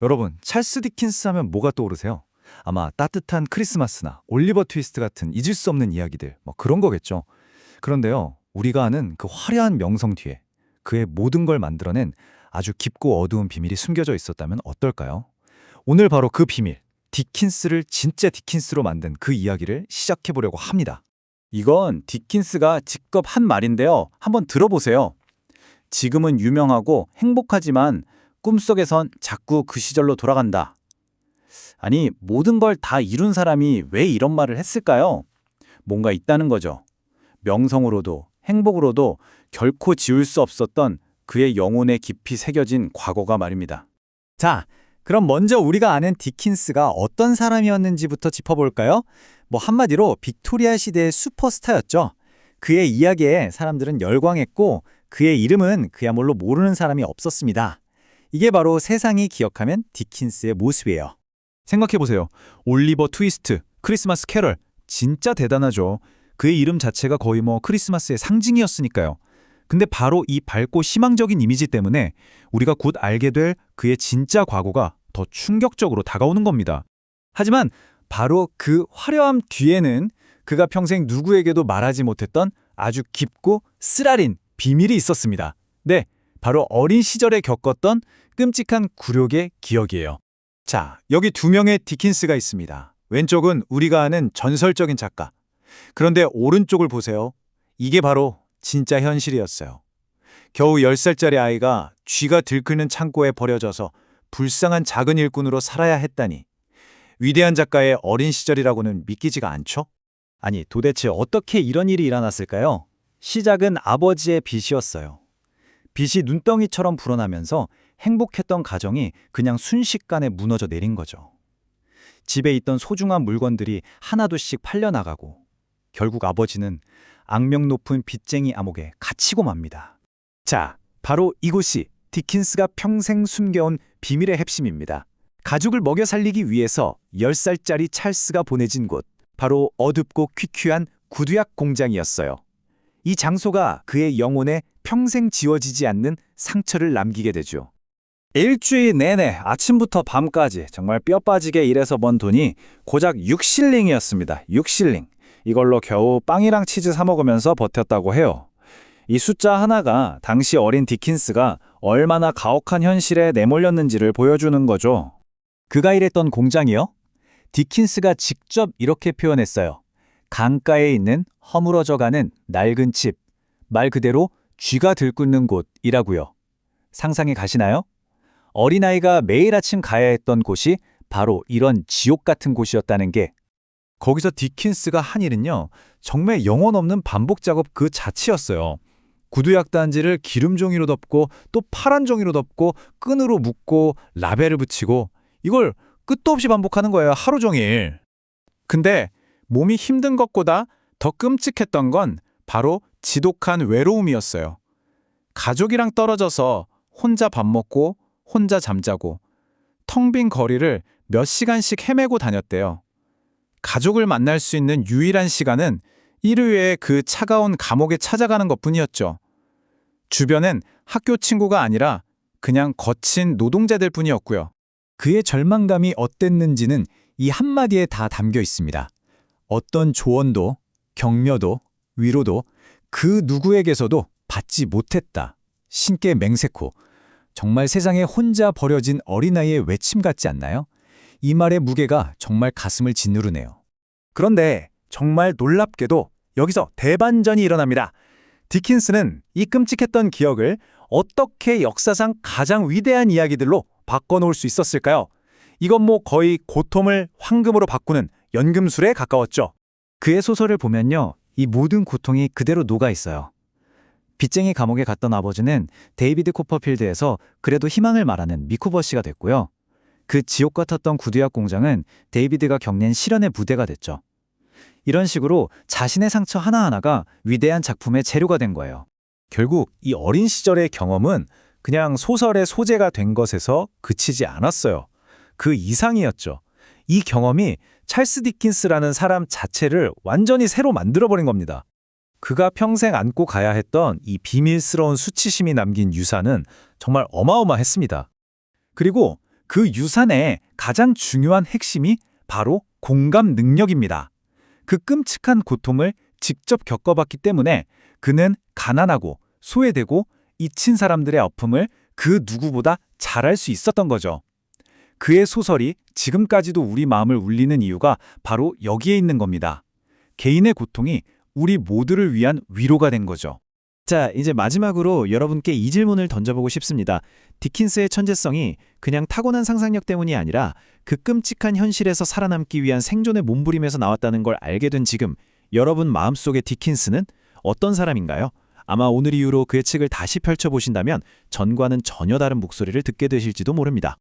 여러분, 찰스 디킨스 하면 뭐가 떠오르세요? 아마 따뜻한 크리스마스나 올리버 트위스트 같은 잊을 수 없는 이야기들, 뭐 그런 거겠죠. 그런데요, 우리가 아는 그 화려한 명성 뒤에 그의 모든 걸 만들어낸 아주 깊고 어두운 비밀이 숨겨져 있었다면 어떨까요? 오늘 바로 그 비밀, 디킨스를 진짜 디킨스로 만든 그 이야기를 시작해 보려고 합니다. 이건 디킨스가 직접 한 말인데요. 한번 들어보세요. 지금은 유명하고 행복하지만 꿈속에선 자꾸 그 시절로 돌아간다. 아니, 모든 걸 다 이룬 사람이 왜 이런 말을 했을까요? 뭔가 있다는 거죠. 명성으로도 행복으로도 결코 지울 수 없었던 그의 영혼에 깊이 새겨진 과거가 말입니다. 자, 그럼 먼저 우리가 아는 디킨스가 어떤 사람이었는지부터 짚어볼까요? 뭐 한마디로 빅토리아 시대의 슈퍼스타였죠. 그의 이야기에 사람들은 열광했고 그의 이름은 그야말로 모르는 사람이 없었습니다. 이게 바로 세상이 기억하면 디킨스의 모습이에요. 생각해보세요. 올리버 트위스트, 크리스마스 캐럴, 진짜 대단하죠. 그의 이름 자체가 거의 뭐 크리스마스의 상징이었으니까요. 근데 바로 이 밝고 희망적인 이미지 때문에 우리가 곧 알게 될 그의 진짜 과거가 더 충격적으로 다가오는 겁니다. 하지만 바로 그 화려함 뒤에는 그가 평생 누구에게도 말하지 못했던 아주 깊고 쓰라린 비밀이 있었습니다. 네, 바로 어린 시절에 겪었던 끔찍한 굴욕의 기억이에요. 자, 여기 두 명의 디킨스가 있습니다. 왼쪽은 우리가 아는 전설적인 작가. 그런데 오른쪽을 보세요. 이게 바로 진짜 현실이었어요. 겨우 10살짜리 아이가 쥐가 들끓는 창고에 버려져서 불쌍한 작은 일꾼으로 살아야 했다니. 위대한 작가의 어린 시절이라고는 믿기지가 않죠? 아니, 도대체 어떻게 이런 일이 일어났을까요? 시작은 아버지의 빚이었어요. 빚이 눈덩이처럼 불어나면서 행복했던 가정이 그냥 순식간에 무너져 내린 거죠. 집에 있던 소중한 물건들이 하나둘씩 팔려나가고 결국 아버지는 악명 높은 빚쟁이 암흑에 갇히고 맙니다. 자, 바로 이곳이 디킨스가 평생 숨겨온 비밀의 핵심입니다. 가족을 먹여 살리기 위해서 10살짜리 찰스가 보내진 곳, 바로 어둡고 퀴퀴한 구두약 공장이었어요. 이 장소가 그의 영혼에 평생 지워지지 않는 상처를 남기게 되죠. 일주일 내내 아침부터 밤까지 정말 뼈 빠지게 일해서 번 돈이 고작 6실링이었습니다. 6실링. 이걸로 겨우 빵이랑 치즈 사 먹으면서 버텼다고 해요. 이 숫자 하나가 당시 어린 디킨스가 얼마나 가혹한 현실에 내몰렸는지를 보여주는 거죠. 그가 일했던 공장이요? 디킨스가 직접 이렇게 표현했어요. 강가에 있는 허물어져가는 낡은 집, 말 그대로 쥐가 들끓는 곳이라고요. 상상이 가시나요? 어린아이가 매일 아침 가야 했던 곳이 바로 이런 지옥 같은 곳이었다는 게. 거기서 디킨스가 한 일은요, 정말 영혼 없는 반복 작업 그 자체였어요. 구두약 단지를 기름 종이로 덮고 또 파란 종이로 덮고 끈으로 묶고 라벨을 붙이고 이걸 끝도 없이 반복하는 거예요, 하루 종일. 근데 몸이 힘든 것보다 더 끔찍했던 건 바로 지독한 외로움이었어요. 가족이랑 떨어져서 혼자 밥 먹고 혼자 잠자고 텅 빈 거리를 몇 시간씩 헤매고 다녔대요. 가족을 만날 수 있는 유일한 시간은 일요일에 그 차가운 감옥에 찾아가는 것뿐이었죠. 주변엔 학교 친구가 아니라 그냥 거친 노동자들 뿐이었고요. 그의 절망감이 어땠는지는 이 한마디에 다 담겨 있습니다. 어떤 조언도, 격려도, 위로도 그 누구에게서도 받지 못했다. 신께 맹세코. 정말 세상에 혼자 버려진 어린아이의 외침 같지 않나요? 이 말의 무게가 정말 가슴을 짓누르네요. 그런데 정말 놀랍게도 여기서 대반전이 일어납니다. 디킨스는 이 끔찍했던 기억을 어떻게 역사상 가장 위대한 이야기들로 바꿔놓을 수 있었을까요? 이건 뭐 거의 고통을 황금으로 바꾸는 연금술에 가까웠죠. 그의 소설을 보면요, 이 모든 고통이 그대로 녹아 있어요. 빚쟁이 감옥에 갔던 아버지는 데이비드 코퍼필드에서 그래도 희망을 말하는 미쿠버시가 됐고요. 그 지옥 같았던 구두약 공장은 데이비드가 겪는 시련의 무대가 됐죠. 이런 식으로 자신의 상처 하나하나가 위대한 작품의 재료가 된 거예요. 결국 이 어린 시절의 경험은 그냥 소설의 소재가 된 것에서 그치지 않았어요. 그 이상이었죠. 이 경험이 찰스 디킨스라는 사람 자체를 완전히 새로 만들어버린 겁니다. 그가 평생 안고 가야 했던 이 비밀스러운 수치심이 남긴 유산은 정말 어마어마했습니다. 그리고 그 유산의 가장 중요한 핵심이 바로 공감 능력입니다. 그 끔찍한 고통을 직접 겪어봤기 때문에 그는 가난하고 소외되고 잊힌 사람들의 아픔을 그 누구보다 잘할 수 있었던 거죠. 그의 소설이 지금까지도 우리 마음을 울리는 이유가 바로 여기에 있는 겁니다. 개인의 고통이 우리 모두를 위한 위로가 된 거죠. 자, 이제 마지막으로 여러분께 이 질문을 던져보고 싶습니다. 디킨스의 천재성이 그냥 타고난 상상력 때문이 아니라 그 끔찍한 현실에서 살아남기 위한 생존의 몸부림에서 나왔다는 걸 알게 된 지금, 여러분 마음속의 디킨스는 어떤 사람인가요? 아마 오늘 이후로 그의 책을 다시 펼쳐보신다면 전과는 전혀 다른 목소리를 듣게 되실지도 모릅니다.